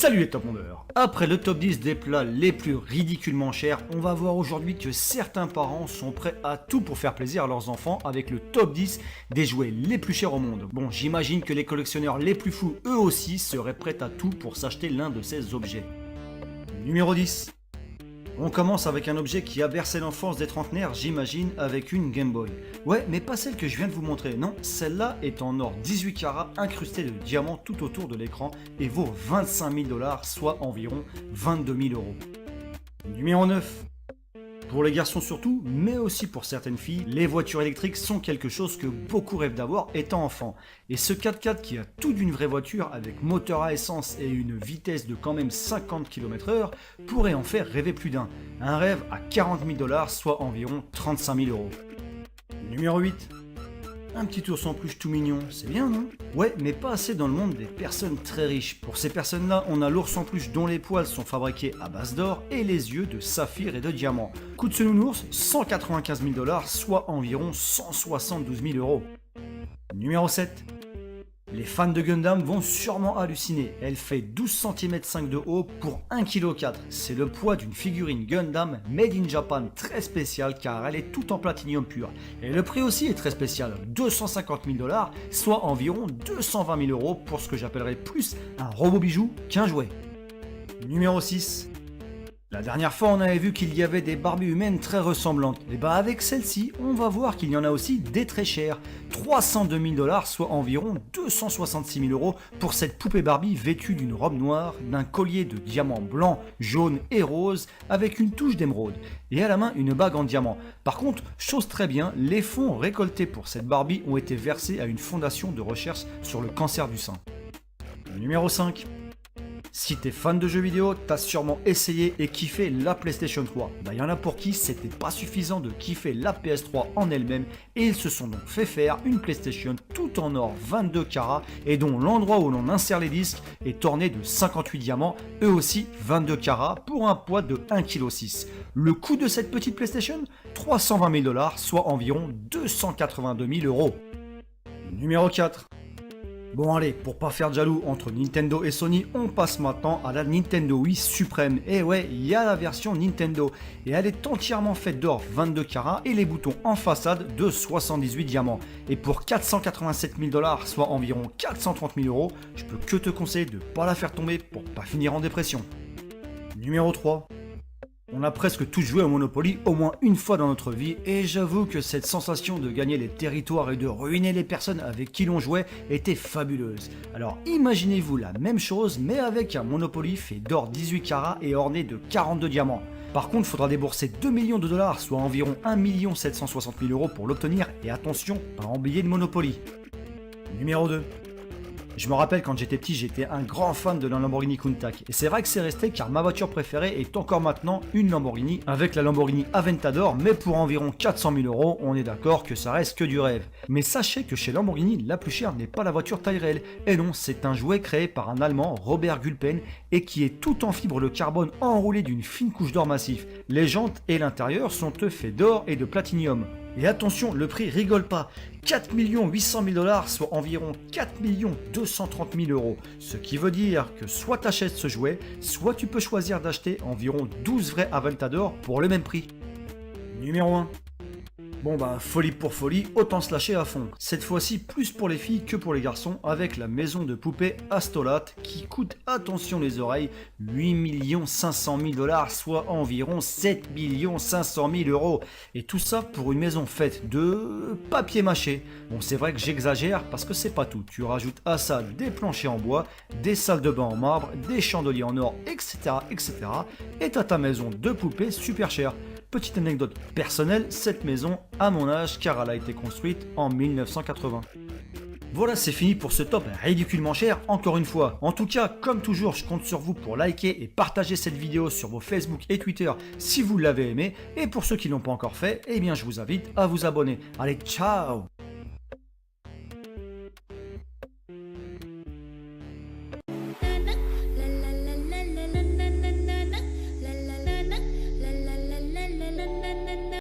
Salut les top mondeurs. Après le top 10 des plats les plus ridiculement chers, on va voir aujourd'hui que certains parents sont prêts à tout pour faire plaisir à leurs enfants avec le top 10 des jouets les plus chers au monde. Bon, j'imagine que les collectionneurs les plus fous, eux aussi, seraient prêts à tout pour s'acheter l'un de ces objets. Numéro 10. On commence avec un objet qui a bercé l'enfance des trentenaires, j'imagine, avec une Game Boy. Ouais, mais pas celle que je viens de vous montrer, non, celle-là est en or 18 carats incrustée de diamants tout autour de l'écran et vaut 25 000 $, soit environ 22 000 euros. Numéro 9. Pour les garçons surtout, mais aussi pour certaines filles, les voitures électriques sont quelque chose que beaucoup rêvent d'avoir étant enfant. Et ce 4x4 qui a tout d'une vraie voiture avec moteur à essence et une vitesse de quand même 50 km/h pourrait en faire rêver plus d'un. Un rêve à 40 000 $, soit environ 35 000 euros. Numéro 8. Un petit ours en peluche tout mignon, c'est bien non? Ouais, mais pas assez dans le monde des personnes très riches. Pour ces personnes-là, on a l'ours en peluche dont les poils sont fabriqués à base d'or et les yeux de saphir et de diamant. Coût de ce nounours, 195 000 $, soit environ 172 000 euros. Numéro 7. Les fans de Gundam vont sûrement halluciner. Elle fait 12 cm 5 de haut pour 1,4 kg. C'est le poids d'une figurine Gundam made in Japan très spéciale car elle est toute en platinium pur. Et le prix aussi est très spécial, 250 000 $, soit environ 220 000 euros pour ce que j'appellerais plus un robot bijou qu'un jouet. Numéro 6. La dernière fois, on avait vu qu'il y avait des Barbies humaines très ressemblantes. Et bah avec celle-ci, on va voir qu'il y en a aussi des très chères. 302 000 $, soit environ 266 000 euros pour cette poupée Barbie vêtue d'une robe noire, d'un collier de diamants blancs, jaunes et roses avec une touche d'émeraude. Et à la main, une bague en diamant. Par contre, chose très bien, les fonds récoltés pour cette Barbie ont été versés à une fondation de recherche sur le cancer du sein. Numéro 5. Si t'es fan de jeux vidéo, t'as sûrement essayé et kiffé la PlayStation 3. Bah y en a pour qui c'était pas suffisant de kiffer la PS3 en elle-même et ils se sont donc fait faire une PlayStation tout en or 22 carats et dont l'endroit où l'on insère les disques est orné de 58 diamants, eux aussi 22 carats pour un poids de 1,6 kg. Le coût de cette petite PlayStation, 320 000 $, soit environ 282 000 euros. Numéro 4. Bon allez, pour pas faire de jaloux entre Nintendo et Sony, on passe maintenant à la Nintendo Wii Supreme. Et ouais, il y a la version Nintendo. Et elle est entièrement faite d'or 22 carats et les boutons en façade de 78 diamants. Et pour 487 000 $, soit environ 430 000 euros, je peux que te conseiller de pas la faire tomber pour pas finir en dépression. Numéro 3. On a presque tous joué au Monopoly au moins une fois dans notre vie et j'avoue que cette sensation de gagner les territoires et de ruiner les personnes avec qui l'on jouait était fabuleuse. Alors imaginez-vous la même chose mais avec un Monopoly fait d'or 18 carats et orné de 42 diamants. Par contre, il faudra débourser 2 millions de dollars, soit environ 1 760 000 euros pour l'obtenir et attention, pas en billets de Monopoly. Numéro 2. Je me rappelle quand j'étais petit, j'étais un grand fan de la Lamborghini Countach. Et c'est vrai que c'est resté car ma voiture préférée est encore maintenant une Lamborghini avec la Lamborghini Aventador, mais pour environ 400 000 euros, on est d'accord que ça reste que du rêve. Mais sachez que chez Lamborghini, la plus chère n'est pas la voiture taille réelle. Et non, c'est un jouet créé par un Allemand, Robert Gulpen, et qui est tout en fibre de carbone enroulé d'une fine couche d'or massif. Les jantes et l'intérieur sont eux faits d'or et de platinium. Et attention, le prix rigole pas, 4 800 000 $, soit environ 4 230 000 euros. Ce qui veut dire que soit tu achètes ce jouet, soit tu peux choisir d'acheter environ 12 vrais Aventador pour le même prix. Numéro 1. Bon bah folie pour folie, autant se lâcher à fond. Cette fois-ci plus pour les filles que pour les garçons avec la maison de poupée Astolat qui coûte, attention les oreilles, 8 500 000 $, soit environ 7 500 000 euros. Et tout ça pour une maison faite de papier mâché. Bon c'est vrai que j'exagère parce que c'est pas tout. Tu rajoutes à ça des planchers en bois, des salles de bain en marbre, des chandeliers en or, etc. etc. et t'as ta maison de poupée super chère. Petite anecdote personnelle, cette maison a mon âge car elle a été construite en 1980. Voilà, c'est fini pour ce top ridiculement cher encore une fois. En tout cas, comme toujours, je compte sur vous pour liker et partager cette vidéo sur vos Facebook et Twitter si vous l'avez aimé. Et pour ceux qui ne l'ont pas encore fait, eh bien je vous invite à vous abonner. Allez, ciao!